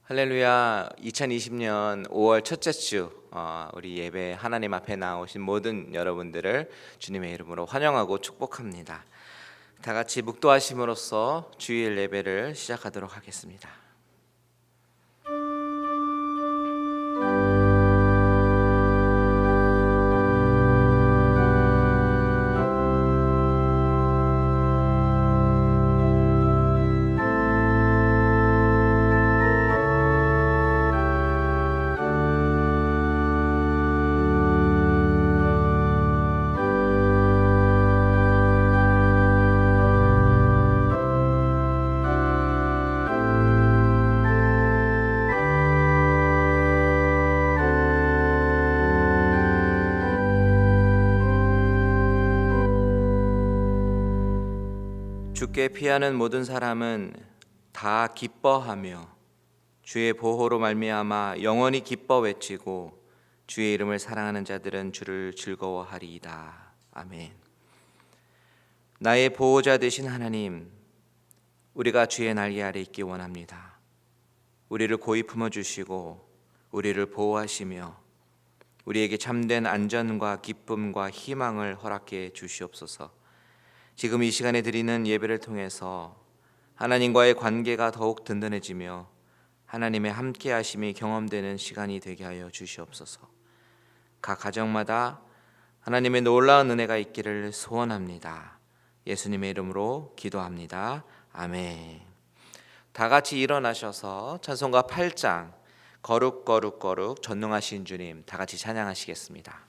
할렐루야. 2020년 5월 첫째 주 우리 예배 하나님 앞에 나오신 모든 여러분들을 주님의 이름으로 환영하고 축복합니다. 다 같이 묵도하심으로써 주일 예배를 시작하도록 하겠습니다. 주께 피하는 모든 사람은 다 기뻐하며 주의 보호로 말미암아 영원히 기뻐 외치고 주의 이름을 사랑하는 자들은 주를 즐거워하리이다. 아멘. 나의 보호자 되신 하나님, 우리가 주의 날개 아래 있기 원합니다. 우리를 고이 품어주시고 우리를 보호하시며 우리에게 참된 안전과 기쁨과 희망을 허락해 주시옵소서. 지금 이 시간에 드리는 예배를 통해서 하나님과의 관계가 더욱 든든해지며 하나님의 함께 하심이 경험되는 시간이 되게 하여 주시옵소서. 각 가정마다 하나님의 놀라운 은혜가 있기를 소원합니다. 예수님의 이름으로 기도합니다. 아멘. 다 같이 일어나셔서 찬송가 8장 거룩 거룩 거룩 전능하신 주님 다 같이 찬양하시겠습니다.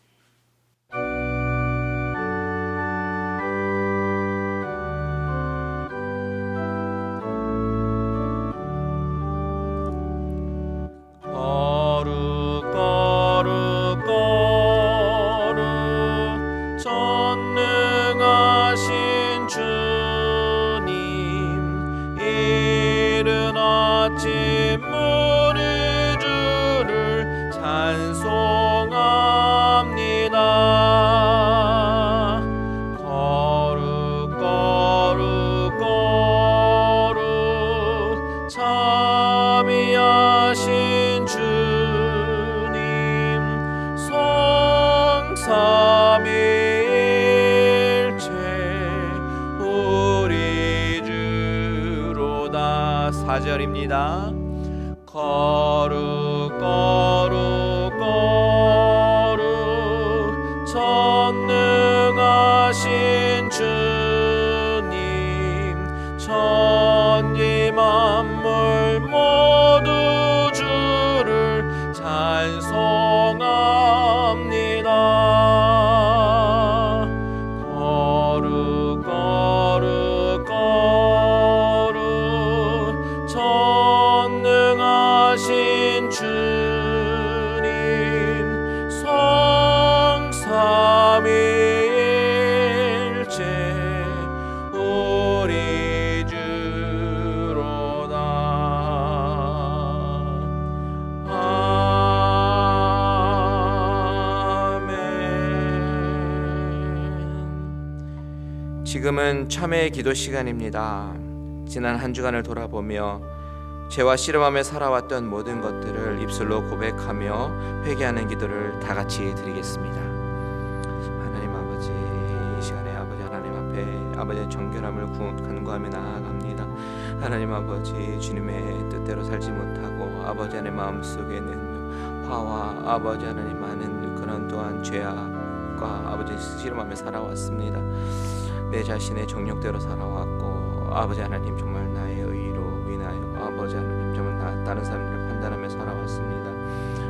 사절입니다. 거룩 거룩 거룩 전능하신 주님 천지 만물 모두 주를 찬송합니다. 거룩 거룩 거룩 전능하신 주님 성삼위일체 우리 주로다. 아멘. 지금은 참회의 기도 시간입니다. 지난 한 주간을 돌아보며 죄와 씨름하며 살아왔던 모든 것들을 입술로 고백하며 회개하는 기도를 다 같이 드리겠습니다. 하나님 아버지, 이 시간에 아버지 하나님 앞에 아버지의 정결함을 간구하며 나아갑니다. 하나님 아버지, 주님의 뜻대로 살지 못하고 아버지 하나님 마음속에는 화와 아버지 하나님 많은 그런 또한 죄악과 아버지 씨름하며 살아왔습니다. 내 자신의 정욕대로 살아왔고 아버지 하나님 정말 나의 의로 인하여 아버지 하나님 정말 다른 사람들을 판단하며 살아왔습니다.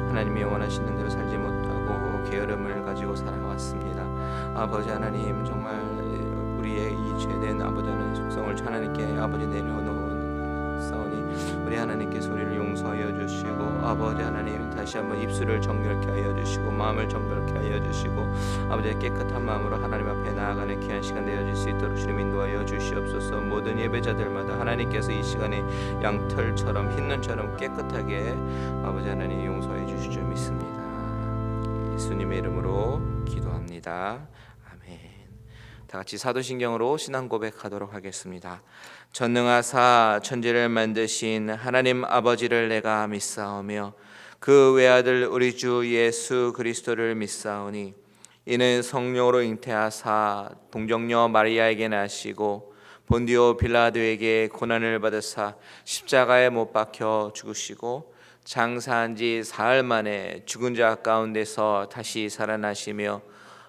하나님이 원하시는 대로 살지 못하고 게으름을 가지고 살아왔습니다. 아버지 하나님 정말 우리의 이 죄된 아버지 하나님 속성을 하나님께 아버지 내려놓으니 우리 하나님께서 우리를 용서하여 주시고 아버지 하나님 다시 한번 입술을 정결케 하여 주시고 마음을 정결케 하여 주시고 아버지의 깨끗한 마음으로 하나님 앞에 나아가는 귀한 시간 되어질 수 있도록 주님 인도하여 주시옵소서. 모든 예배자들마다 하나님께서 이 시간에 양털처럼 흰 눈처럼 깨끗하게 아버지 하나님 용서해 주실 줄 믿습니다. 예수님의 이름으로 기도합니다. 아멘. 다 같이 사도신경으로 신앙 고백하도록 하겠습니다. 전능하사 천지를 만드신 하나님 아버지를 내가 믿사오며 그 외아들 우리 주 예수 그리스도를 믿사오니 이는 성령으로 잉태하사 동정녀 마리아에게 나시고 본디오 빌라도에게 고난을 받으사 십자가에 못 박혀 죽으시고 장사한 지 사흘 만에 죽은 자 가운데서 다시 살아나시며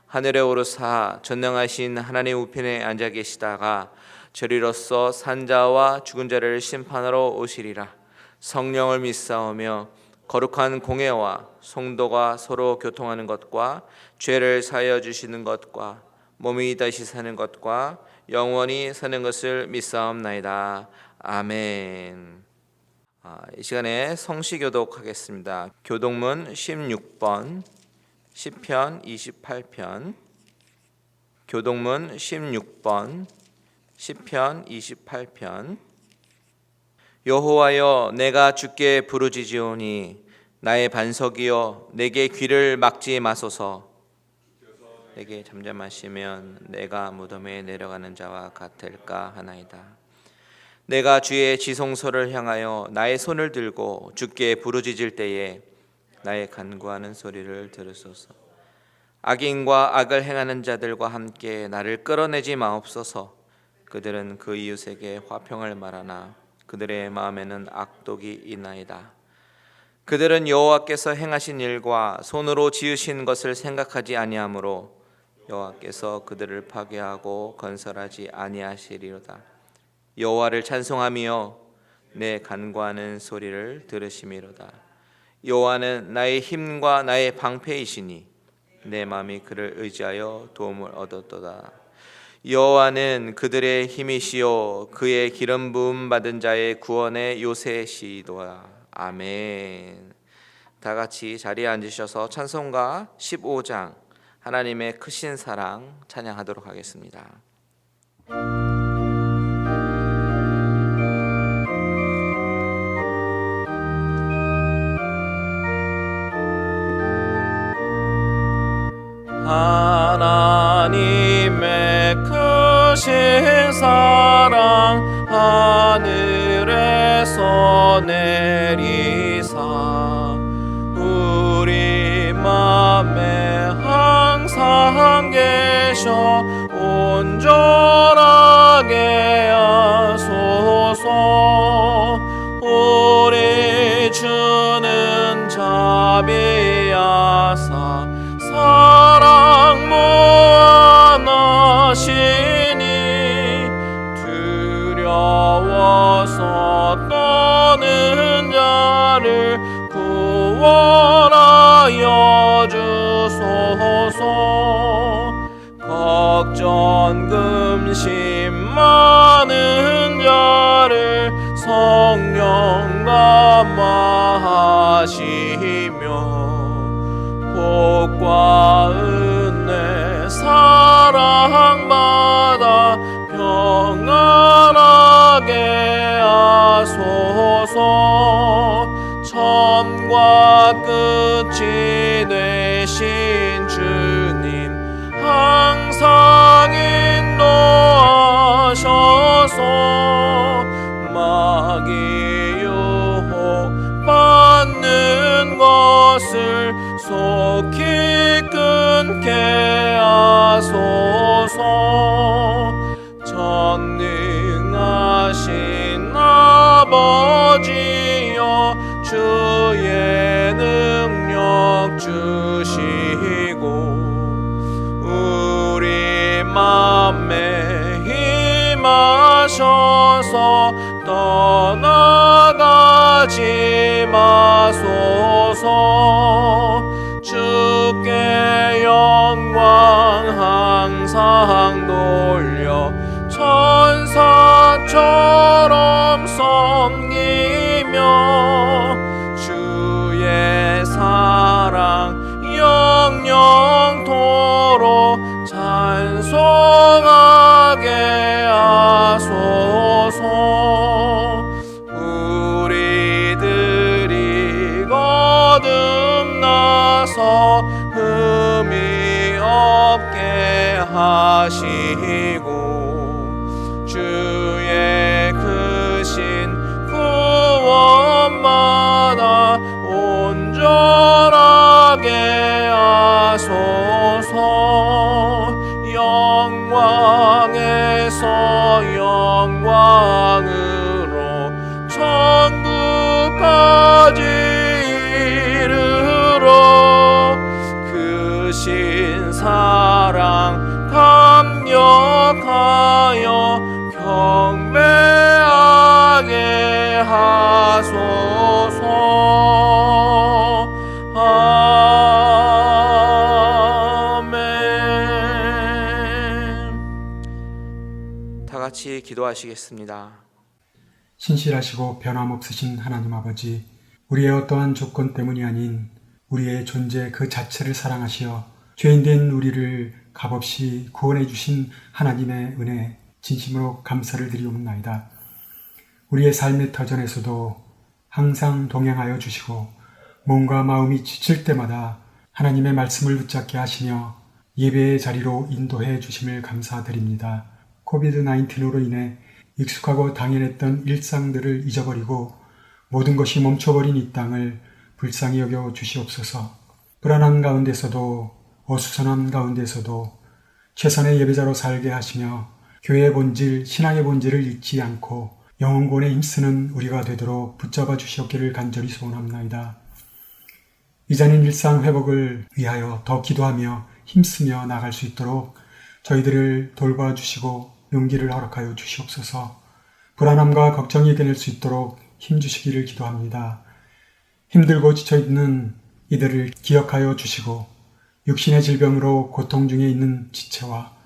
하늘에 오르사 전능하신 하나님 우편에 앉아 계시다가 저리로서 산자와 죽은 자를 심판하러 오시리라. 성령을 믿사오며 거룩한 공회와 성도가 서로 교통하는 것과 죄를 사하여 주시는 것과 몸이 다시 사는 것과 영원히 사는 것을 믿사옵나이다. 아멘. 이 시간에 성시교독하겠습니다. 교독문 16번 시편 28편. 교독문 16번 시편 28편. 여호와여 내가 주께 부르짖으오니 나의 반석이여 내게 귀를 막지 마소서. 내게 잠잠하시면 내가 무덤에 내려가는 자와 같을까 하나이다. 내가 주의 지성소를 향하여 나의 손을 들고 주께 부르짖을 때에 나의 간구하는 소리를 들으소서. 악인과 악을 행하는 자들과 함께 나를 끌어내지 마옵소서. 그들은 그 이웃에게 화평을 말하나 그들의 마음에는 악독이 있나이다. 그들은 여호와께서 행하신 일과 손으로 지으신 것을 생각하지 아니하므로 여호와께서 그들을 파괴하고 건설하지 아니하시리로다. 여호와를 찬송하며 내 간구하는 소리를 들으심이로다. 여호와는 나의 힘과 나의 방패이시니 내 마음이 그를 의지하여 도움을 얻었도다. 여호와는 그들의 힘이시요 그의 기름 부음 받은 자의 구원의 요새시도다. 아멘. 다 같이 자리에 앉으셔서 찬송가 15장 하나님의 크신 사랑 찬양하도록 하겠습니다. 하나님의 크신 사랑 하늘에서 내리사 우리 맘에 항상 계셔 온전하게 하소서. 우리 주는 자비하사 사랑 무한하시니 두려워서 떠는 자를 구원하여 주소서. 걱정 근심 많은 자를 성령 감화하시며 복과 은혜 사랑받아 평안하게 하소서. 처음과 끝이 되신 주님 항상 인도하셔서 마귀 유혹 받는 것을 속히 끊게 하소서. 전능하신 아버지여 주의 능력 주시고 우리 맘에 힘하셔서 떠나가지 마소서. 주께 영광 항상 돌려 천사처럼 섬기며 주의 사랑 영영토록 찬송하게 하소서. 우리들이 거듭 하시고 주의 크신 구원마다 온전하게 하소서. 영광에서 영광으로 천국까지 이르러 크신 사랑 감격하여 경배하게 하소서. 아멘. 다 같이 기도하시겠습니다. 신실하시고 변함없으신 하나님 아버지, 우리의 어떠한 조건 때문이 아닌 우리의 존재 그 자체를 사랑하시어 죄인된 우리를 값없이 구원해 주신 하나님의 은혜 진심으로 감사를 드리옵나이다. 우리의 삶의 터전에서도 항상 동행하여 주시고 몸과 마음이 지칠 때마다 하나님의 말씀을 붙잡게 하시며 예배의 자리로 인도해 주심을 감사드립니다. 코비드-19으로 인해 익숙하고 당연했던 일상들을 잊어버리고 모든 것이 멈춰버린 이 땅을 불쌍히 여겨 주시옵소서. 불안한 가운데서도 어수선한 가운데서도 최선의 예배자로 살게 하시며 교회의 본질, 신앙의 본질을 잊지 않고 영혼권에 힘쓰는 우리가 되도록 붙잡아 주시옵기를 간절히 소원합나이다. 이제는 일상 회복을 위하여 더 기도하며 힘쓰며 나갈 수 있도록 저희들을 돌봐주시고 용기를 허락하여 주시옵소서. 불안함과 걱정이 이겨낼 수 있도록 힘주시기를 기도합니다. 힘들고 지쳐있는 이들을 기억하여 주시고 육신의 질병으로 고통 중에 있는 지체와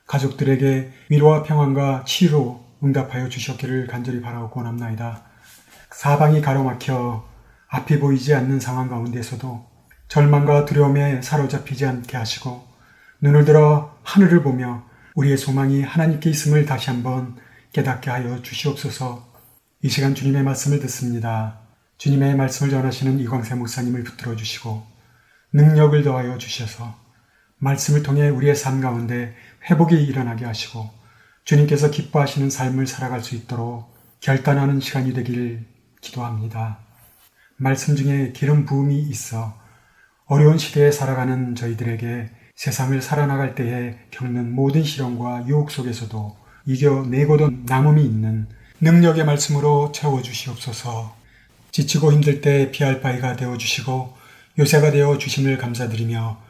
가족들에게 위로와 평안과 치유로 응답하여 주시옵기를 간절히 바라고 원합나이다. 사방이 가로막혀 앞이 보이지 않는 상황 가운데서도 절망과 두려움에 사로잡히지 않게 하시고 눈을 들어 하늘을 보며 우리의 소망이 하나님께 있음을 다시 한번 깨닫게 하여 주시옵소서. 이 시간 주님의 말씀을 듣습니다. 주님의 말씀을 전하시는 이광세 목사님을 붙들어 주시고 능력을 더하여 주셔서 말씀을 통해 우리의 삶 가운데 회복이 일어나게 하시고 주님께서 기뻐하시는 삶을 살아갈 수 있도록 결단하는 시간이 되기를 기도합니다. 말씀 중에 기름 부음이 있어 어려운 시대에 살아가는 저희들에게 세상을 살아나갈 때에 겪는 모든 시련과 유혹 속에서도 이겨내고도 남음이 있는 능력의 말씀으로 채워주시옵소서. 지치고 힘들 때 피할 바위가 되어주시고 요새가 되어주심을 감사드리며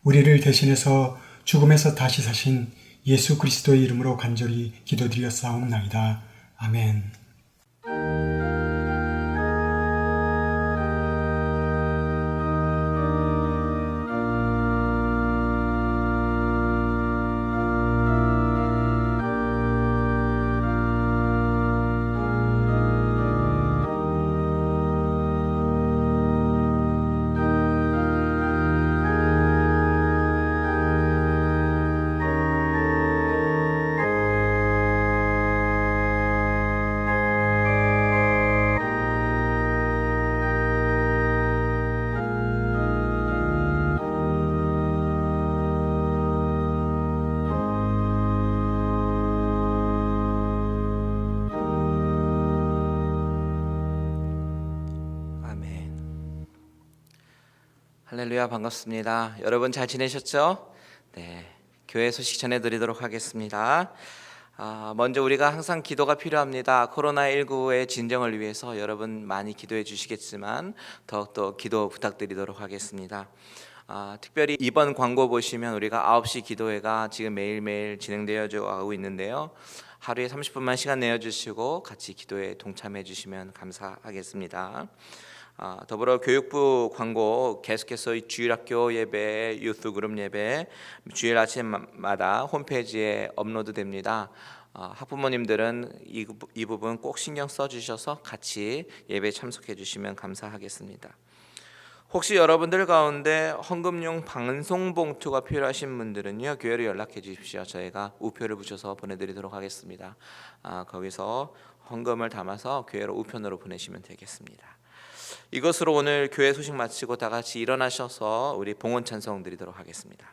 우리를 대신해서 죽음에서 다시 사신 예수 그리스도의 이름으로 간절히 기도드렸사옵나이다. 아멘. 할렐루야, 반갑습니다. 여러분 잘 지내셨죠? 네, 교회 소식 전해드리도록 하겠습니다. 먼저 우리가 항상 기도가 필요합니다. 코로나19의 진정을 위해서 여러분 많이 기도해 주시겠지만 더욱더 기도 부탁드리도록 하겠습니다. 특별히 이번 광고 보시면 우리가 9시 기도회가 지금 매일매일 진행되어 가고 있는데요. 하루에 30분만 시간 내어주시고 같이 기도에 동참해 주시면 감사하겠습니다. 더불어 교육부 광고 계속해서 주일학교 예배, 유스 그룹 예배 주일 아침마다 홈페이지에 업로드됩니다. 학부모님들은 이 부분 꼭 신경 써주셔서 같이 예배에 참석해 주시면 감사하겠습니다. 혹시 여러분들 가운데 헌금용 방송 봉투가 필요하신 분들은요, 교회로 연락해 주십시오. 저희가 우표를 붙여서 보내드리도록 하겠습니다. 거기서 헌금을 담아서 교회로 우편으로 보내시면 되겠습니다. 이것으로 오늘 교회 소식 마치고 다 같이 일어나셔서 우리 봉헌 찬송 드리도록 하겠습니다.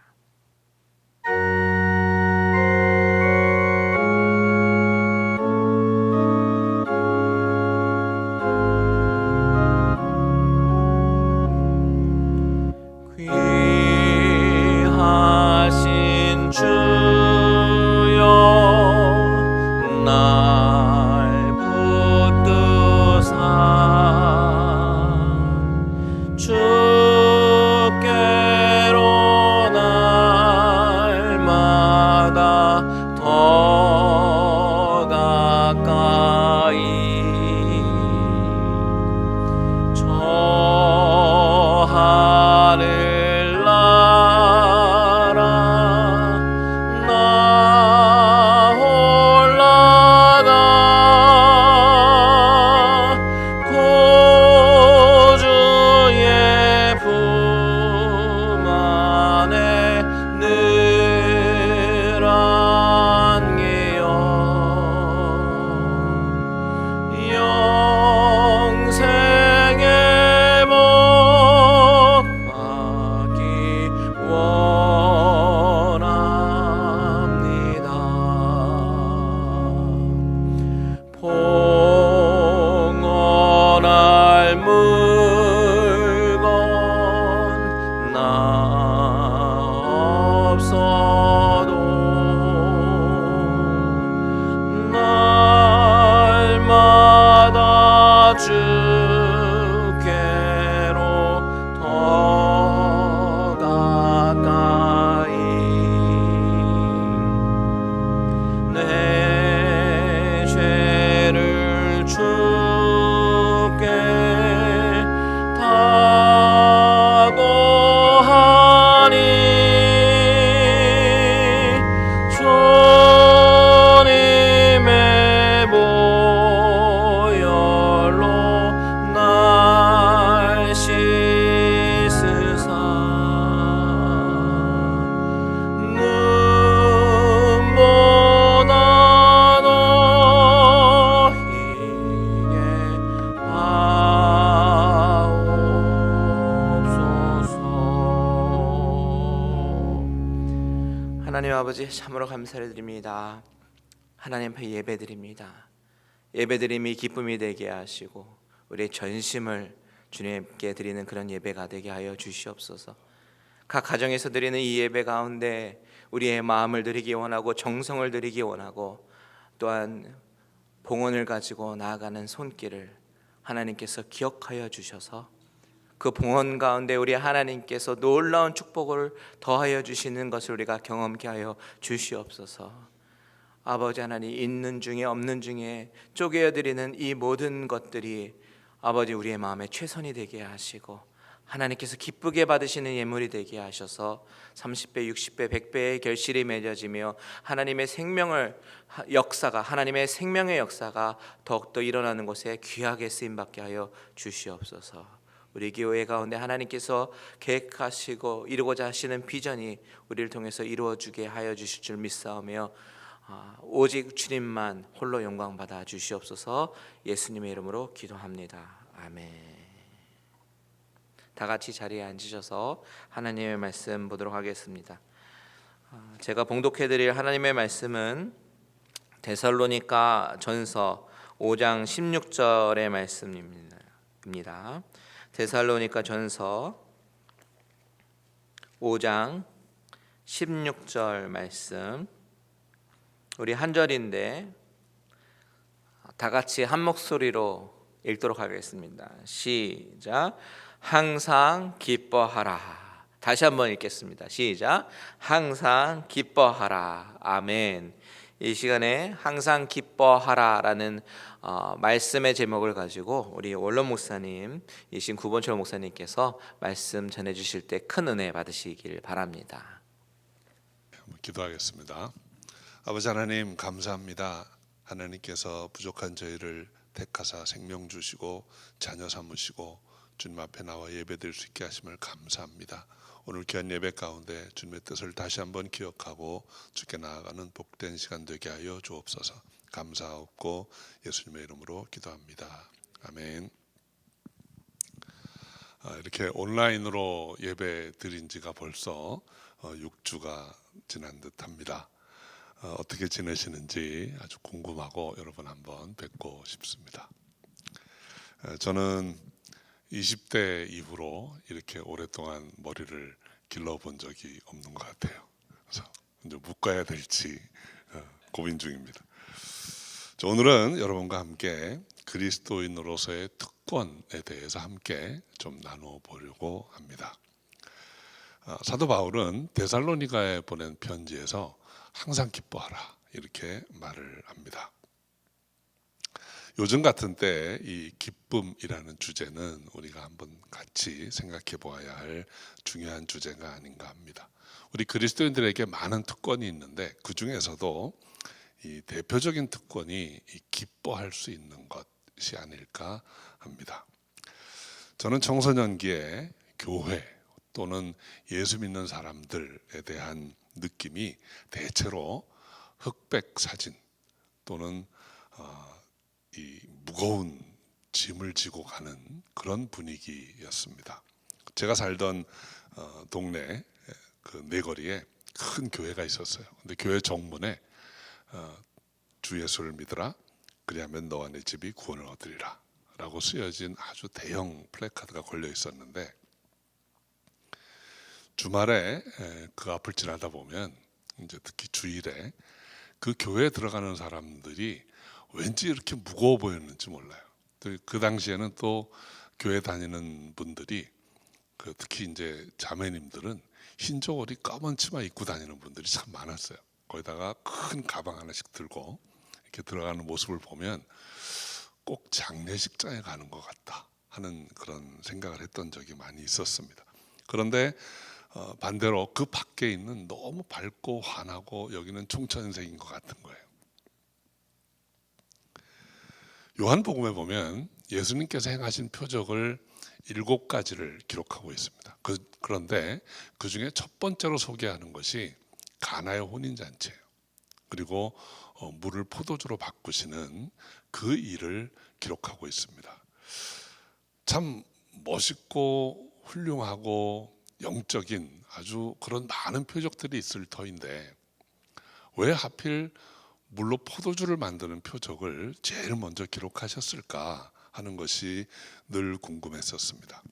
하나님 아버지, 참으로 감사를 드립니다. 하나님 앞에 예배드립니다. 예배드림이 기쁨이 되게 하시고 우리의 전심을 주님께 드리는 그런 예배가 되게 하여 주시옵소서. 각 가정에서 드리는 이 예배 가운데 우리의 마음을 드리기 원하고 정성을 드리기 원하고 또한 봉헌을 가지고 나아가는 손길을 하나님께서 기억하여 주셔서 그 봉헌 가운데 우리 하나님께서 놀라운 축복을 더하여 주시는 것을 우리가 경험케 하여 주시옵소서. 아버지 하나님, 있는 중에 없는 중에 쪼개어 드리는 이 모든 것들이 아버지 우리의 마음에 최선이 되게 하시고 하나님께서 기쁘게 받으시는 예물이 되게 하셔서 30배, 60배, 100배의 결실이 맺어지며 하나님의 생명의 역사가 더욱더 일어나는 곳에 귀하게 쓰임받게 하여 주시옵소서. 우리 교회 가운데 하나님께서 계획하시고 이루고자 하시는 비전이 우리를 통해서 이루어지게 하여 주실 줄 믿사오며 오직 주님만 홀로 영광 받아 주시옵소서. 예수님의 이름으로 기도합니다. 아멘. 다 같이 자리에 앉으셔서 하나님의 말씀 보도록 하겠습니다. 제가 봉독해드릴 하나님의 말씀은 데살로니가 전서 5장 16절의 말씀입니다. 데살로니가 전서 5장 16절 말씀, 우리 한 절인데 다 같이 한 목소리로 읽도록 하겠습니다. 시작. 항상 기뻐하라. 다시 한번 읽겠습니다. 시작. 항상 기뻐하라. 아멘. 이 시간에 항상 기뻐하라라는 말씀의 제목을 가지고 우리 원론 목사님이신 구본철 목사님께서 말씀 전해주실 때 큰 은혜 받으시길 바랍니다. 기도하겠습니다. 아버지 하나님, 감사합니다. 하나님께서 부족한 저희를 택하사 생명 주시고 자녀 삼으시고 주님 앞에 나와 예배드릴 수 있게 하심을 감사합니다. 오늘 귀한 예배 가운데 주님의 뜻을 다시 한번 기억하고 주께 나아가는 복된 시간 되게 하여 주옵소서. 감사하옵고 예수님의 이름으로 기도합니다. 아멘. 이렇게 온라인으로 예배 드린 지가 벌써 6주가 지난 듯합니다. 어떻게 지내시는지 아주 궁금하고 여러분 한번 뵙고 싶습니다. 저는 20대 이후로 이렇게 오랫동안 머리를 길러본 적이 없는 것 같아요. 그래서 이제 묶어야 될지 고민 중입니다. 오늘은 여러분과 함께 그리스도인으로서의 특권에 대해서 함께 좀 나눠보려고 합니다. 사도 바울은 데살로니가에 보낸 편지에서 항상 기뻐하라 이렇게 말을 합니다. 요즘 같은 때 이 기쁨이라는 주제는 우리가 한번 같이 생각해 보아야 할 중요한 주제가 아닌가 합니다. 우리 그리스도인들에게 많은 특권이 있는데 그 중에서도 이 대표적인 특권이 이 기뻐할 수 있는 것이 아닐까 합니다. 저는 청소년기에 교회 또는 예수 믿는 사람들에 대한 느낌이 대체로 흑백 사진 또는 이 무거운 짐을 지고 가는 그런 분위기였습니다. 제가 살던 동네 그 내거리에 큰 교회가 있었어요. 근데 교회 정문에 주 예수를 믿으라, 그리하면 너와 내 집이 구원을 얻으리라 라고 쓰여진 아주 대형 플래카드가 걸려 있었는데, 주말에 그 앞을 지나다 보면 이제 특히 주일에 그 교회에 들어가는 사람들이 왠지 이렇게 무거워 보였는지 몰라요. 그 당시에는 또 교회 다니는 분들이 특히 이제 자매님들은 흰 저고리 까만 치마 입고 다니는 분들이 참 많았어요. 거기다가 큰 가방 하나씩 들고 이렇게 들어가는 모습을 보면 꼭 장례식장에 가는 것 같다 하는 그런 생각을 했던 적이 많이 있었습니다. 그런데 반대로 그 밖에 있는 너무 밝고 환하고 여기는 총천색인 것 같은 거예요. 요한복음에 보면 예수님께서 행하신 표적을 7가지를 기록하고 있습니다. 그런데 그 중에 첫 번째로 소개하는 것이 가나의 혼인잔치예요. 그리고 물을 포도주로 바꾸시는 그 일을 기록하고 있습니다. 참 멋있고 훌륭하고 영적인 아주 그런 많은 표적들이 있을 터인데 왜 하필 물로 포도주를 만드는 표적을 제일 먼저 기록하셨을까 하는 것이 늘 궁금했었습니다.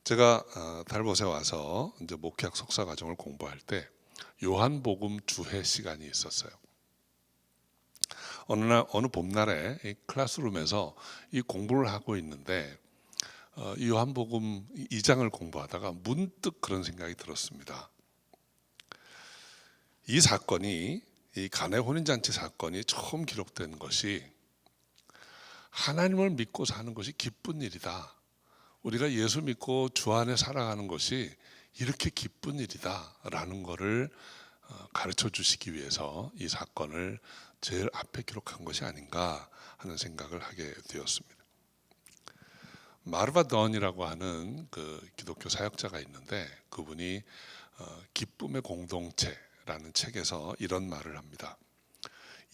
제가 달봇에 와서 이제 목회학 석사 과정을 공부할 때 요한복음 주해 시간이 있었어요. 어느 봄날에 이 클래스룸에서 이 공부를 하고 있는데 이 요한복음 2장을 공부하다가 문득 그런 생각이 들었습니다. 이 사건이, 이 가네 혼인잔치 사건이 처음 기록된 것이 하나님을 믿고 사는 것이 기쁜 일이다. 우리가 예수 믿고 주 안에 살아가는 것이 이렇게 기쁜 일이다 라는 것을 가르쳐 주시기 위해서 이 사건을 제일 앞에 기록한 것이 아닌가 하는 생각을 하게 되었습니다. 마르바 던이라고 하는 그 기독교 사역자가 있는데 그분이 기쁨의 공동체라는 책에서 이런 말을 합니다.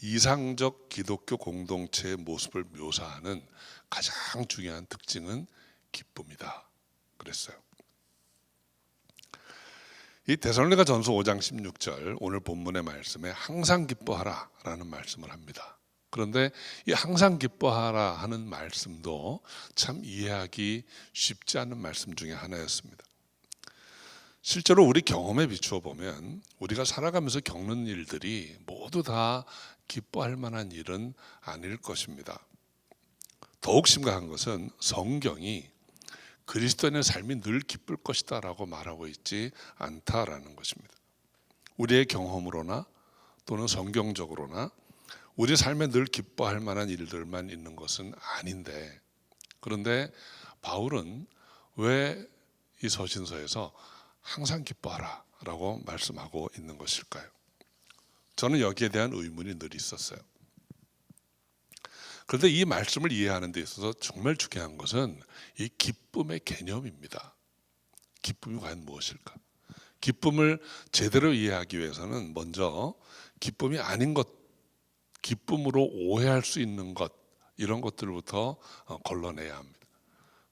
이상적 기독교 공동체의 모습을 묘사하는 가장 중요한 특징은 기쁨이다 그랬어요. 이 데살로니가 전서 5장 16절 오늘 본문의 말씀에 항상 기뻐하라 라는 말씀을 합니다. 그런데 이 항상 기뻐하라 하는 말씀도 참 이해하기 쉽지 않은 말씀 중에 하나였습니다. 실제로 우리 경험에 비추어 보면 우리가 살아가면서 겪는 일들이 모두 다 기뻐할 만한 일은 아닐 것입니다. 더욱 심각한 것은 성경이 그리스도인의 삶이 늘 기쁠 것이다 라고 말하고 있지 않다라는 것입니다. 우리의 경험으로나 또는 성경적으로나 우리 삶에 늘 기뻐할 만한 일들만 있는 것은 아닌데, 그런데 바울은 왜 이 서신서에서 항상 기뻐하라 라고 말씀하고 있는 것일까요? 저는 여기에 대한 의문이 늘 있었어요. 그런데 이 말씀을 이해하는 데 있어서 정말 중요한 것은 이 기쁨의 개념입니다. 기쁨이 과연 무엇일까? 기쁨을 제대로 이해하기 위해서는 먼저 기쁨이 아닌 것, 기쁨으로 오해할 수 있는 것, 이런 것들부터 걸러내야 합니다.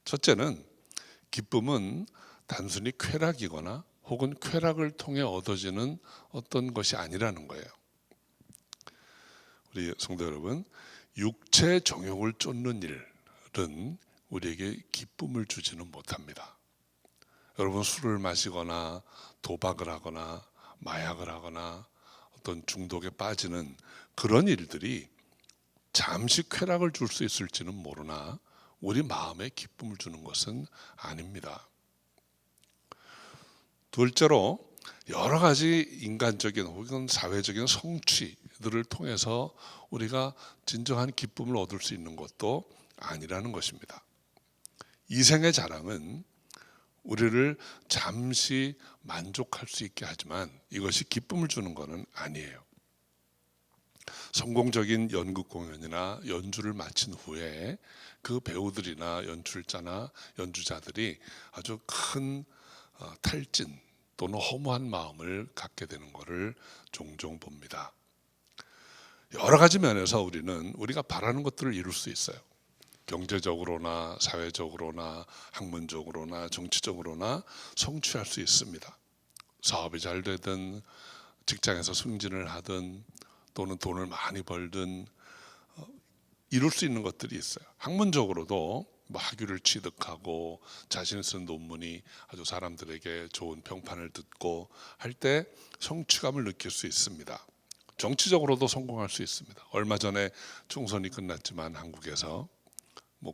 첫째는 기쁨은 단순히 쾌락이거나 혹은 쾌락을 통해 얻어지는 어떤 것이 아니라는 거예요. 우리 성도 여러분, 육체 정욕을 쫓는 일은 우리에게 기쁨을 주지는 못합니다. 여러분 술을 마시거나 도박을 하거나 마약을 하거나 어떤 중독에 빠지는 그런 일들이 잠시 쾌락을 줄 수 있을지는 모르나 우리 마음에 기쁨을 주는 것은 아닙니다. 둘째로 여러 가지 인간적인 혹은 사회적인 성취들을 통해서 우리가 진정한 기쁨을 얻을 수 있는 것도 아니라는 것입니다. 이 생의 자랑은 우리를 잠시 만족할 수 있게 하지만 이것이 기쁨을 주는 것은 아니에요. 성공적인 연극 공연이나 연주를 마친 후에 그 배우들이나 연출자나 연주자들이 아주 큰 탈진 또는 허무한 마음을 갖게 되는 것을 종종 봅니다. 여러 가지 면에서 우리가 바라는 것들을 이룰 수 있어요. 경제적으로나 사회적으로나 학문적으로나 정치적으로나 성취할 수 있습니다. 사업이 잘 되든 직장에서 승진을 하든 또는 돈을 많이 벌든 이룰 수 있는 것들이 있어요. 학문적으로도 학위를 취득하고 자신이 쓴 논문이 아주 사람들에게 좋은 평판을 듣고 할 때 성취감을 느낄 수 있습니다. 정치적으로도 성공할 수 있습니다. 얼마 전에 총선이 끝났지만 한국에서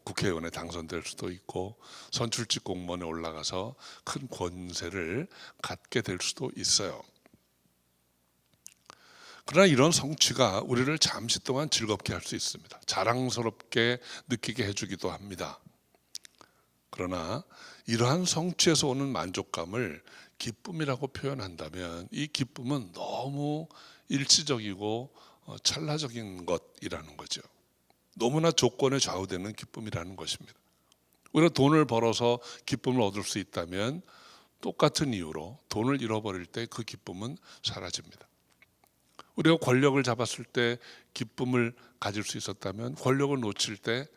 국회의원에 당선될 수도 있고 선출직 공무원에 올라가서 큰 권세를 갖게 될 수도 있어요. 그러나 이런 성취가 우리를 잠시 동안 즐겁게 할 수 있습니다. 자랑스럽게 느끼게 해주기도 합니다. 그러나 이러한 성취에서 오는 만족감을 기쁨이라고 표현한다면 이 기쁨은 너무 일시적이고 찰나적인 것이라는 거죠. 너무나 조건에 좌우되는 기쁨이라는 것입니다. 우리가 돈을 벌어서 기쁨을 얻을 수 있다면 똑같은 이유로 돈을 잃어버릴 때 그 기쁨은 사라집니다. 우리가 권력을 잡았을 때 기쁨을 가질 수 있었다면 권력을 놓칠 때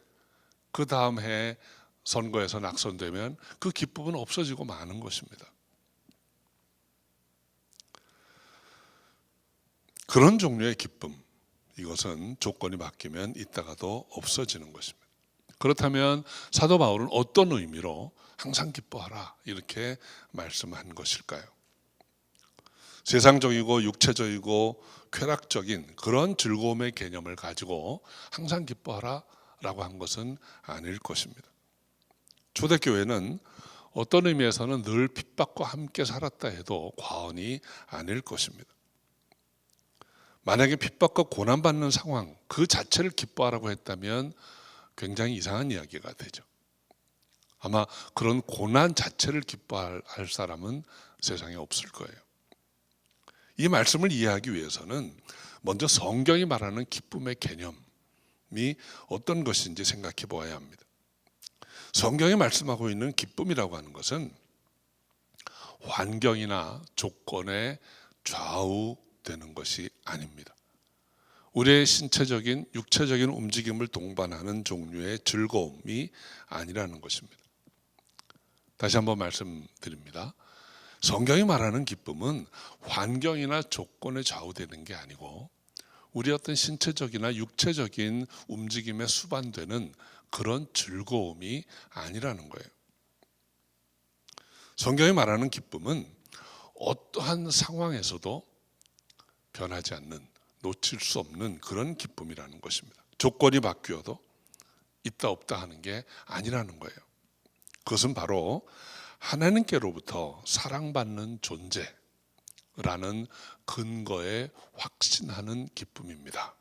그 다음 해에 선거에서 낙선되면 그 기쁨은 없어지고 마는 것입니다. 그런 종류의 기쁨, 이것은 조건이 바뀌면 있다가도 없어지는 것입니다. 그렇다면 사도 바울은 어떤 의미로 항상 기뻐하라 이렇게 말씀한 것일까요? 세상적이고 육체적이고 쾌락적인 그런 즐거움의 개념을 가지고 항상 기뻐하라 라고 한 것은 아닐 것입니다. 초대교회는 어떤 의미에서는 늘 핍박과 함께 살았다 해도 과언이 아닐 것입니다. 만약에 핍박과 고난받는 상황 그 자체를 기뻐하라고 했다면 굉장히 이상한 이야기가 되죠. 아마 그런 고난 자체를 기뻐할 사람은 세상에 없을 거예요. 이 말씀을 이해하기 위해서는 먼저 성경이 말하는 기쁨의 개념이 어떤 것인지 생각해 보아야 합니다. 성경이 말씀하고 있는 기쁨이라고 하는 것은 환경이나 조건에 좌우되는 것이 아닙니다. 우리의 신체적인 육체적인 움직임을 동반하는 종류의 즐거움이 아니라는 것입니다. 다시 한번 말씀드립니다. 성경이 말하는 기쁨은 환경이나 조건에 좌우되는 게 아니고 우리 어떤 신체적이나 육체적인 움직임에 수반되는 그런 즐거움이 아니라는 거예요. 성경이 말하는 기쁨은 어떠한 상황에서도 변하지 않는, 놓칠 수 없는 그런 기쁨이라는 것입니다. 조건이 바뀌어도 있다 없다 하는 게 아니라는 거예요. 그것은 바로 하나님께로부터 사랑받는 존재라는 근거에 확신하는 기쁨입니다.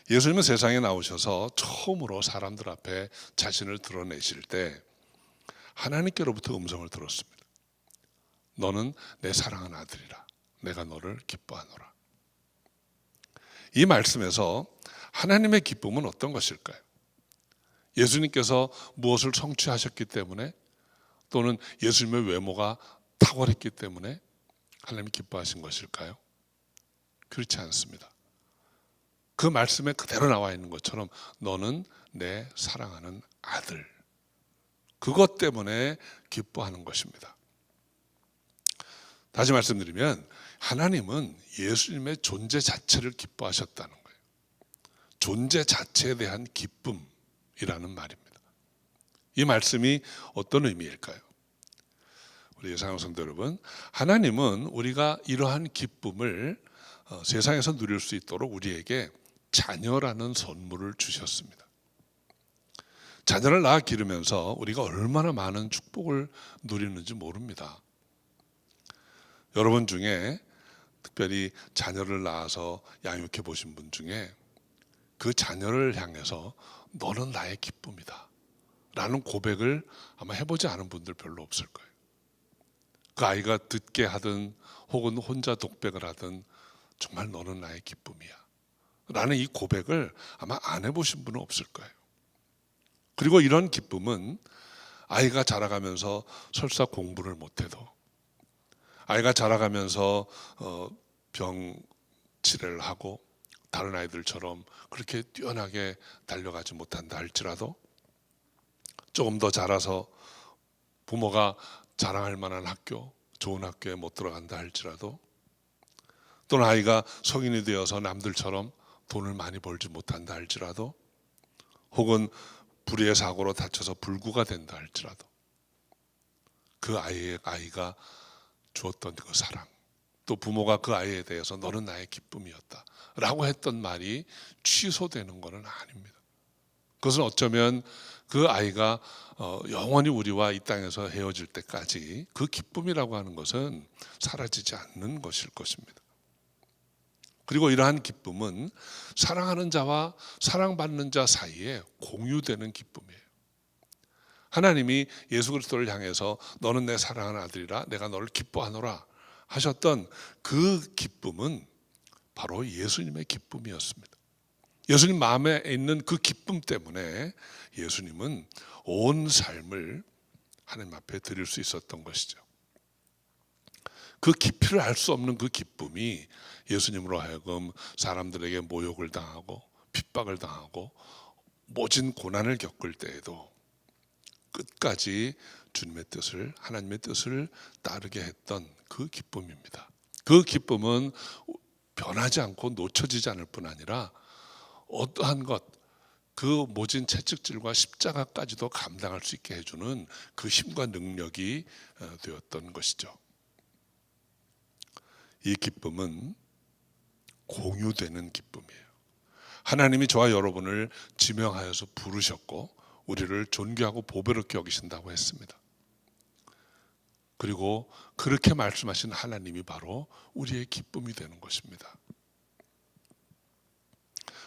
예수님은 세상에 나오셔서 처음으로 사람들 앞에 자신을 드러내실 때 하나님께로부터 음성을 들었습니다. 너는 내 사랑하는 아들이라. 내가 너를 기뻐하노라. 이 말씀에서 하나님의 기쁨은 어떤 것일까요? 예수님께서 무엇을 성취하셨기 때문에 또는 예수님의 외모가 탁월했기 때문에 하나님이 기뻐하신 것일까요? 그렇지 않습니다. 그 말씀에 그대로 나와 있는 것처럼 너는 내 사랑하는 아들. 그것 때문에 기뻐하는 것입니다. 다시 말씀드리면 하나님은 예수님의 존재 자체를 기뻐하셨다는 거예요. 존재 자체에 대한 기쁨이라는 말입니다. 이 말씀이 어떤 의미일까요? 우리 사랑하는 성도 여러분, 하나님은 우리가 이러한 기쁨을 세상에서 누릴 수 있도록 우리에게 자녀라는 선물을 주셨습니다. 자녀를 낳아 기르면서 우리가 얼마나 많은 축복을 누리는지 모릅니다. 여러분 중에 특별히 자녀를 낳아서 양육해 보신 분 중에 그 자녀를 향해서 너는 나의 기쁨이다 라는 고백을 아마 해보지 않은 분들 별로 없을 거예요. 그 아이가 듣게 하든 혹은 혼자 독백을 하든 정말 너는 나의 기쁨이야 라는 이 고백을 아마 안 해보신 분은 없을 거예요. 그리고 이런 기쁨은 아이가 자라가면서 설사 공부를 못해도, 아이가 자라가면서 병치레를 하고 다른 아이들처럼 그렇게 뛰어나게 달려가지 못한다 할지라도, 조금 더 자라서 부모가 자랑할 만한 학교, 좋은 학교에 못 들어간다 할지라도, 또는 아이가 성인이 되어서 남들처럼 돈을 많이 벌지 못한다 할지라도, 혹은 불의의 사고로 다쳐서 불구가 된다 할지라도 그 아이가 주었던 그 사랑, 또 부모가 그 아이에 대해서 너는 나의 기쁨이었다 라고 했던 말이 취소되는 것은 아닙니다. 그것은 어쩌면 그 아이가 영원히 우리와 이 땅에서 헤어질 때까지 그 기쁨이라고 하는 것은 사라지지 않는 것일 것입니다. 그리고 이러한 기쁨은 사랑하는 자와 사랑받는 자 사이에 공유되는 기쁨이에요. 하나님이 예수 그리스도를 향해서 너는 내 사랑하는 아들이라 내가 너를 기뻐하노라 하셨던 그 기쁨은 바로 예수님의 기쁨이었습니다. 예수님 마음에 있는 그 기쁨 때문에 예수님은 온 삶을 하나님 앞에 드릴 수 있었던 것이죠. 그 깊이를 알 수 없는 그 기쁨이 예수님으로 하여금 사람들에게 모욕을 당하고 핍박을 당하고 모진 고난을 겪을 때에도 끝까지 주님의 뜻을, 하나님의 뜻을 따르게 했던 그 기쁨입니다. 그 기쁨은 변하지 않고 놓쳐지지 않을 뿐 아니라 어떠한 것, 그 모진 채찍질과 십자가까지도 감당할 수 있게 해주는 그 힘과 능력이 되었던 것이죠. 이 기쁨은 공유되는 기쁨이에요. 하나님이 저와 여러분을 지명하여서 부르셨고 우리를 존귀하고 보배롭게 여기신다고 했습니다. 그리고 그렇게 말씀하신 하나님이 바로 우리의 기쁨이 되는 것입니다.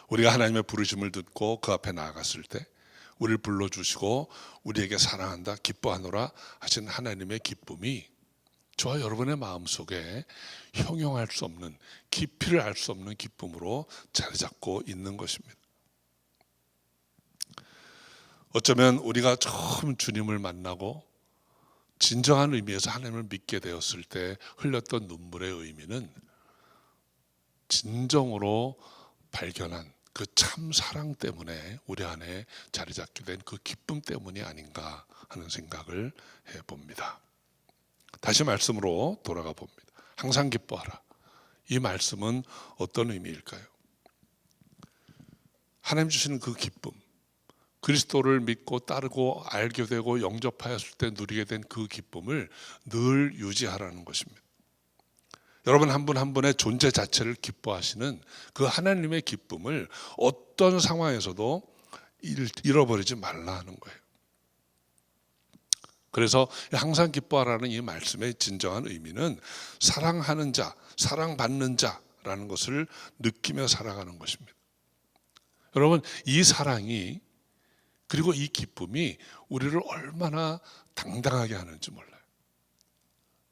우리가 하나님의 부르심을 듣고 그 앞에 나아갔을 때 우리를 불러주시고 우리에게 사랑한다, 기뻐하노라 하신 하나님의 기쁨이 저와 여러분의 마음속에 형용할 수 없는, 깊이를 알 수 없는 기쁨으로 자리 잡고 있는 것입니다. 어쩌면 우리가 처음 주님을 만나고 진정한 의미에서 하나님을 믿게 되었을 때 흘렸던 눈물의 의미는 진정으로 발견한 그 참 사랑 때문에 우리 안에 자리 잡게 된 그 기쁨 때문이 아닌가 하는 생각을 해봅니다. 다시 말씀으로 돌아가 봅니다. 항상 기뻐하라. 이 말씀은 어떤 의미일까요? 하나님 주시는 그 기쁨, 그리스도를 믿고 따르고 알게 되고 영접하였을 때 누리게 된 그 기쁨을 늘 유지하라는 것입니다. 여러분 한 분 한 분의 존재 자체를 기뻐하시는 그 하나님의 기쁨을 어떤 상황에서도 잃어버리지 말라 하는 거예요. 그래서 항상 기뻐하라는 이 말씀의 진정한 의미는 사랑하는 자, 사랑받는 자라는 것을 느끼며 살아가는 것입니다. 여러분 이 사랑이 그리고 이 기쁨이 우리를 얼마나 당당하게 하는지 몰라요.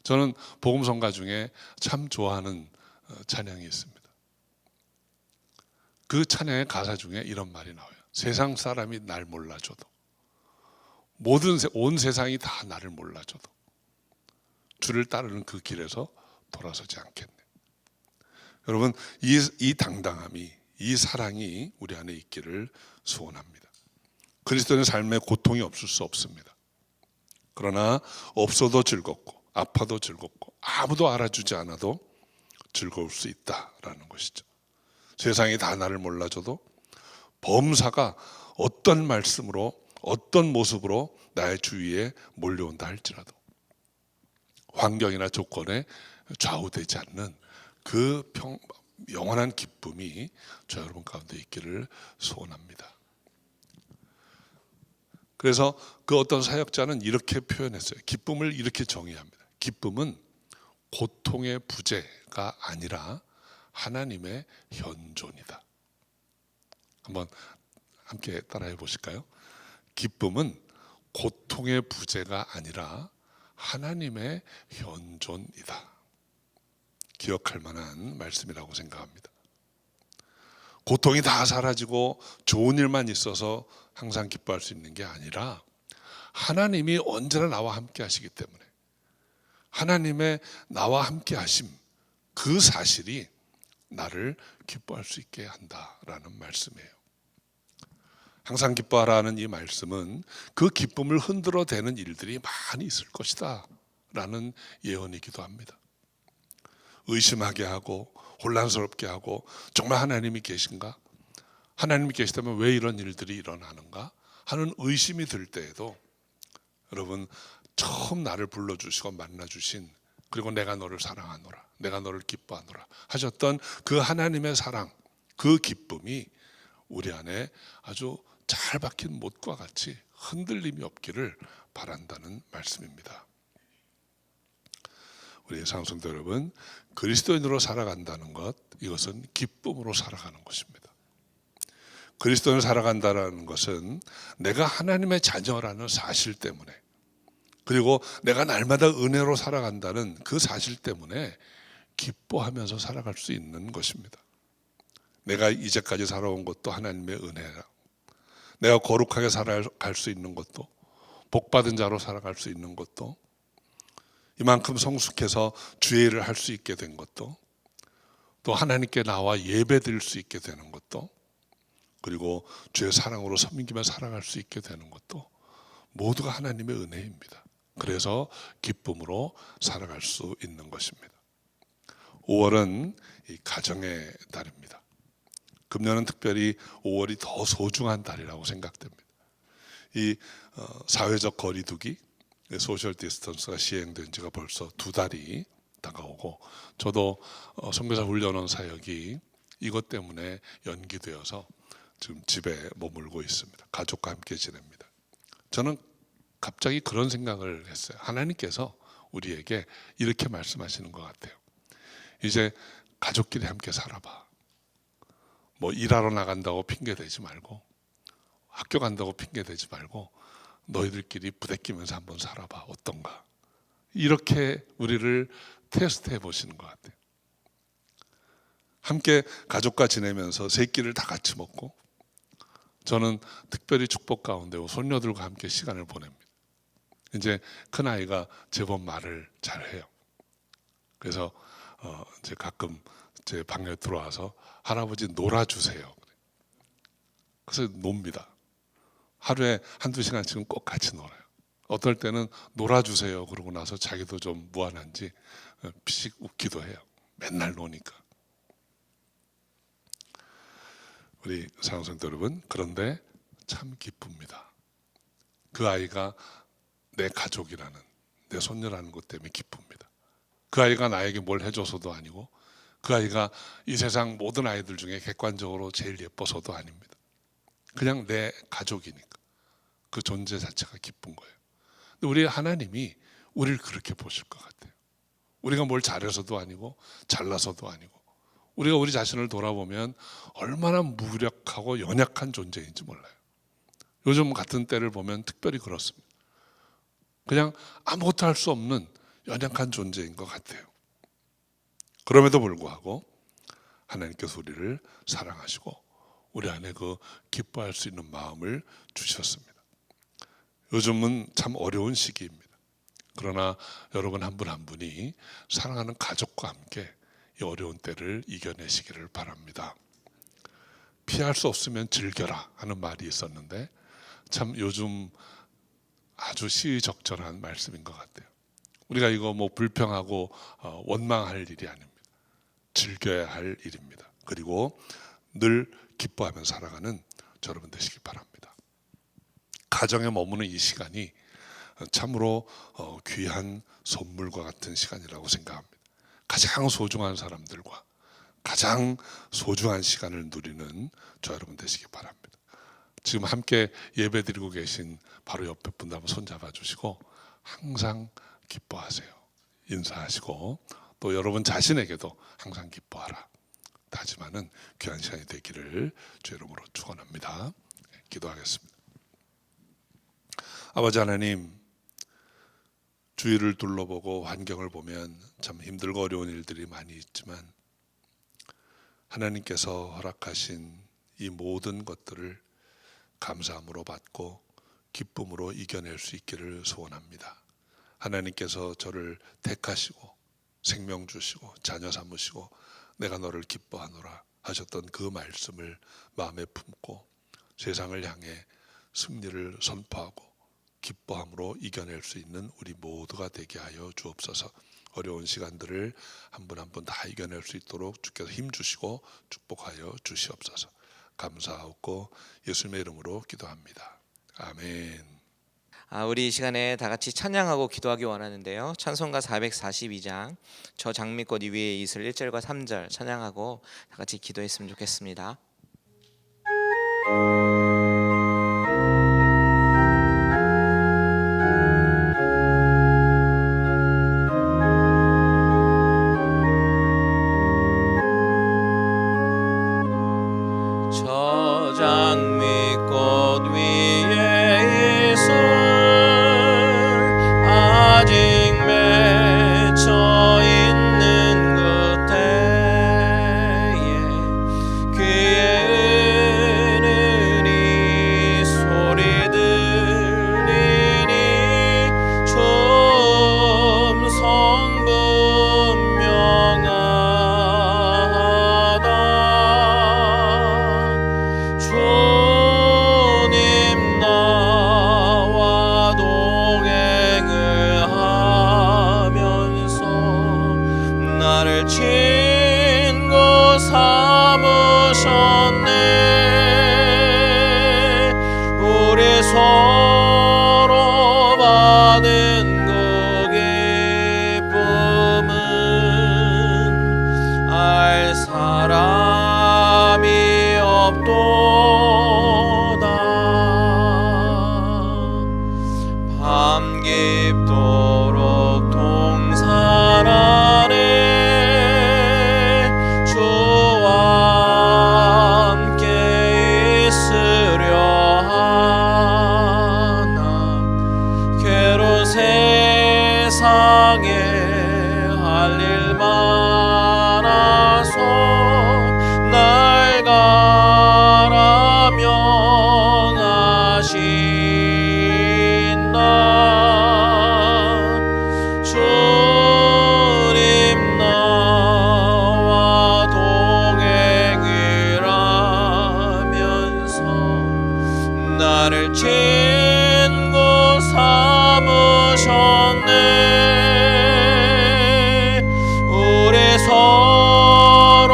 저는 복음성가 중에 참 좋아하는 찬양이 있습니다. 그 찬양의 가사 중에 이런 말이 나와요. 세상 사람이 날 몰라줘도, 온 세상이 다 나를 몰라줘도 주를 따르는 그 길에서 돌아서지 않겠네. 여러분 이 당당함이, 이 사랑이 우리 안에 있기를 소원합니다. 그리스도인의 삶에 고통이 없을 수 없습니다. 그러나 없어도 즐겁고 아파도 즐겁고 아무도 알아주지 않아도 즐거울 수 있다라는 것이죠. 세상이 다 나를 몰라줘도 범사가 어떤 말씀으로 어떤 모습으로 나의 주위에 몰려온다 할지라도 환경이나 조건에 좌우되지 않는 그 영원한 기쁨이 저 여러분 가운데 있기를 소원합니다. 그래서 그 어떤 사역자는 이렇게 표현했어요. 기쁨을 이렇게 정의합니다. 기쁨은 고통의 부재가 아니라 하나님의 현존이다. 한번 함께 따라해 보실까요? 기쁨은 고통의 부재가 아니라 하나님의 현존이다. 기억할 만한 말씀이라고 생각합니다. 고통이 다 사라지고 좋은 일만 있어서 항상 기뻐할 수 있는 게 아니라 하나님이 언제나 나와 함께 하시기 때문에 하나님의 나와 함께 하심, 그 사실이 나를 기뻐할 수 있게 한다라는 말씀이에요. 항상 기뻐하라는 이 말씀은 그 기쁨을 흔들어 대는 일들이 많이 있을 것이다 라는 예언이기도 합니다. 의심하게 하고 혼란스럽게 하고 정말 하나님이 계신가? 하나님이 계시다면 왜 이런 일들이 일어나는가? 하는 의심이 들 때에도 여러분 처음 나를 불러주시고 만나주신, 그리고 내가 너를 사랑하노라, 내가 너를 기뻐하노라 하셨던 그 하나님의 사랑, 그 기쁨이 우리 안에 아주 잘 박힌 못과 같이 흔들림이 없기를 바란다는 말씀입니다. 우리 상성도 여러분, 그리스도인으로 살아간다는 것, 이것은 기쁨으로 살아가는 것입니다. 그리스도인으로 살아간다는 것은 내가 하나님의 자녀라는 사실 때문에, 그리고 내가 날마다 은혜로 살아간다는 그 사실 때문에 기뻐하면서 살아갈 수 있는 것입니다. 내가 이제까지 살아온 것도 하나님의 은혜라, 내가 거룩하게 살아갈 수 있는 것도, 복받은 자로 살아갈 수 있는 것도, 이만큼 성숙해서 주의 일을 할 수 있게 된 것도, 또 하나님께 나와 예배 드릴 수 있게 되는 것도, 그리고 주의 사랑으로 섬기며 살아갈 수 있게 되는 것도 모두가 하나님의 은혜입니다. 그래서 기쁨으로 살아갈 수 있는 것입니다. 5월은 이 가정의 달입니다. 금년은 특별히 5월이 더 소중한 달이라고 생각됩니다. 이 사회적 거리두기, 소셜 디스턴스가 시행된 지가 벌써 2달이 다가오고, 저도 선교사 훈련원 사역이 이것 때문에 연기되어서 지금 집에 머물고 있습니다. 가족과 함께 지냅니다. 저는 갑자기 그런 생각을 했어요. 하나님께서 우리에게 이렇게 말씀하시는 것 같아요. 이제 가족끼리 함께 살아봐. 뭐 일하러 나간다고 핑계 대지 말고, 학교 간다고 핑계 대지 말고, 너희들끼리 부대끼면서 한번 살아봐. 어떤가? 이렇게 우리를 테스트해 보시는 것 같아요. 함께 가족과 지내면서 세 끼를 다 같이 먹고, 저는 특별히 축복 가운데 손녀들과 함께 시간을 보냅니다. 이제 큰 아이가 제법 말을 잘해요. 그래서 이제 가끔 제 방에 들어와서 할아버지 놀아주세요. 그래서 놉니다. 하루에 1-2시간씩은 꼭 같이 놀아요. 어떨 때는 놀아주세요 그러고 나서 자기도 좀 무안한지 피식 웃기도 해요. 맨날 노니까. 우리 사랑성도 여러분, 그런데 참 기쁩니다. 그 아이가 내 가족이라는, 내 손녀라는 것 때문에 기쁩니다. 그 아이가 나에게 뭘 해줘서도 아니고, 그 아이가 이 세상 모든 아이들 중에 객관적으로 제일 예뻐서도 아닙니다. 그냥 내 가족이니까 그 존재 자체가 기쁜 거예요. 근데 우리 하나님이 우리를 그렇게 보실 것 같아요. 우리가 뭘 잘해서도 아니고 잘나서도 아니고, 우리가 우리 자신을 돌아보면 얼마나 무력하고 연약한 존재인지 몰라요. 요즘 같은 때를 보면 특별히 그렇습니다. 그냥 아무것도 할 수 없는 연약한 존재인 것 같아요. 그럼에도 불구하고 하나님께서 우리를 사랑하시고 우리 안에 그 기뻐할 수 있는 마음을 주셨습니다. 요즘은 참 어려운 시기입니다. 그러나 여러분 한 분 한 분이 사랑하는 가족과 함께 이 어려운 때를 이겨내시기를 바랍니다. 피할 수 없으면 즐겨라 하는 말이 있었는데, 참 요즘 아주 시의적절한 말씀인 것 같아요. 우리가 이거 뭐 불평하고 원망할 일이 아닙니다. 즐겨야 할 일입니다. 그리고 늘 기뻐하며 살아가는 여러분 되시기 바랍니다. 가정에 머무는 이 시간이 참으로 귀한 선물과 같은 시간이라고 생각합니다. 가장 소중한 사람들과 가장 소중한 시간을 누리는 저 여러분 되시기 바랍니다. 지금 함께 예배 드리고 계신 바로 옆에 분들 한번 손잡아 주시고 항상 기뻐하세요. 인사하시고 또 여러분 자신에게도 항상 기뻐하라 다짐하는 귀한 시간이 되기를 주 이름으로 축원합니다. 기도하겠습니다. 아버지 하나님, 주위를 둘러보고 환경을 보면 참 힘들고 어려운 일들이 많이 있지만 하나님께서 허락하신 이 모든 것들을 감사함으로 받고 기쁨으로 이겨낼 수 있기를 소원합니다. 하나님께서 저를 택하시고 생명 주시고 자녀 삼으시고 내가 너를 기뻐하노라 하셨던 그 말씀을 마음에 품고 세상을 향해 승리를 선포하고 기뻐함으로 이겨낼 수 있는 우리 모두가 되게 하여 주옵소서. 어려운 시간들을 한 분 한 분 다 이겨낼 수 있도록 주께서 힘 주시고 축복하여 주시옵소서. 감사하고 예수님의 이름으로 기도합니다. 아멘. 우리 이 시간에 다 같이 찬양하고 기도하기 원하는데요. 찬송가 442장 저 장미꽃 위에 이슬 1절과 3절 찬양하고 다 같이 기도했으면 좋겠습니다. 저 장미꽃 위에 이슬 아직 맺혀 있는 그때에 귀에 받은 그 기쁨은 알 사람이 없도다. 밤 깊도록 동산 안에 주와 함께 있으려 하나. 괴로운 세상에 할 일 많아서 날 가라며 하신다. 주님 나와 동행이라면서 나를 친구 삼으셨네. 우리 서로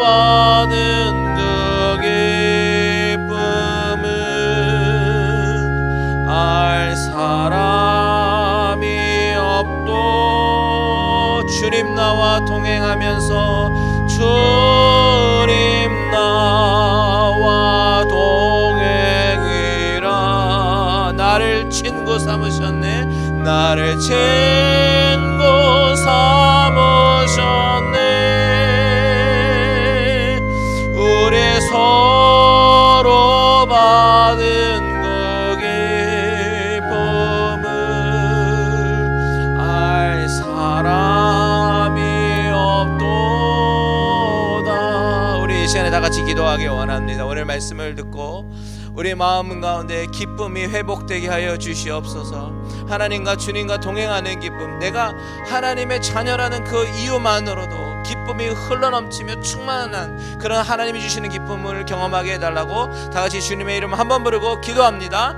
받은 그 기쁨은 알 사람이 없도. 주님 나와 동행하면서 주님 나와 동행이라. 나를 친구 삼으셨네. 나를 친구 삼으셨네. 우리 서로 받은 그 기쁨을 알 사람이 없도다. 우리 이 시간에 다 같이 기도하기 원합니다. 오늘 말씀을 듣고 우리 마음 가운데 기쁨이 회복되게 하여 주시옵소서. 하나님과 주님과 동행하는 기쁨, 내가 하나님의 자녀라는 그 이유만으로도 기쁨이 흘러넘치며 충만한 그런 하나님이 주시는 기쁨을 경험하게 해달라고 다 같이 주님의 이름 한번 부르고 기도합니다.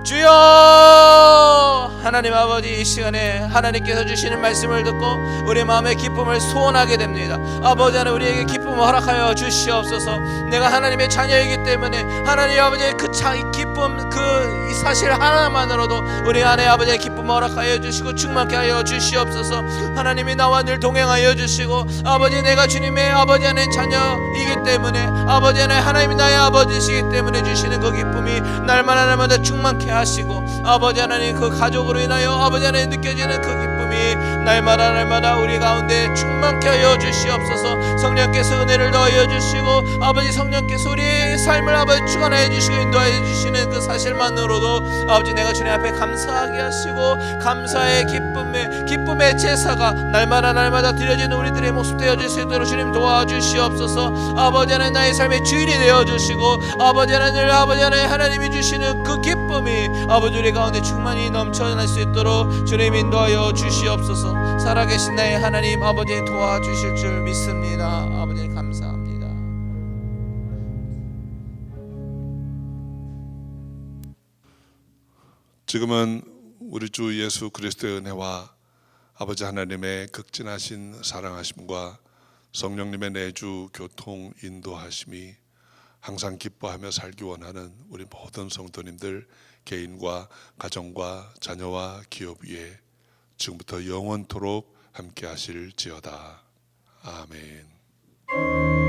주여! 하나님 아버지, 이 시간에 하나님께서 주시는 말씀을 듣고 우리 마음의 기쁨을 소원하게 됩니다. 아버지 하나님, 우리에게 기쁨을 허락하여 주시옵소서. 내가 하나님의 자녀이기 때문에 하나님 아버지의 그 기쁨, 그 이 사실 하나만으로도 우리 안에 아버지의 기쁨을 허락하여 주시고 충만케 하여 주시옵소서. 하나님이 나와 늘 동행하여 주시고 아버지, 내가 주님의 아버지 안에 자녀이기 때문에 아버지 안에 하나님이 나의 아버지시기 때문에 주시는 그 기쁨이 날마다 날마다 충만케 하시고 아버지 하나님, 그 가족으로 인하여 아버지 하나님 느껴지는 그 기쁨이 날마다 날마다 우리 가운데 충만케 하여 주시옵소서. 성령께서 은혜를 더하여 주시고 아버지, 성령께서 우리의 삶을 아버지 주관하여 주시고 인도하여 주시는 그 사실만으로도 아버지, 내가 주님 앞에 감사하게 하시고 감사의 기쁨의 제사가 날마다 날마다 드려지는 우리들의 모습 되어질 수 있도록 주님 도와주시옵소서. 아버지 하나님, 나의 삶의 주인이 되어주시고 아버지 하나님, 아버지 하나님, 하나님이 주시는 그 기쁨이 아버지 우리 가운데 충만히 넘쳐날 수 있도록 주님 인도하여 주시옵소서. 살아계신 나의 하나님 아버지, 도와주실 줄 믿습니다. 아버지 감사합니다. 지금은 우리 주 예수 그리스도의 은혜와 아버지 하나님의 극진하신 사랑하심과 성령님의 내주 교통 인도하심이 항상 기뻐하며 살기 원하는 우리 모든 성도님들 개인과 가정과 자녀와 기업 위에 지금부터 영원토록 함께 하실지어다. 아멘.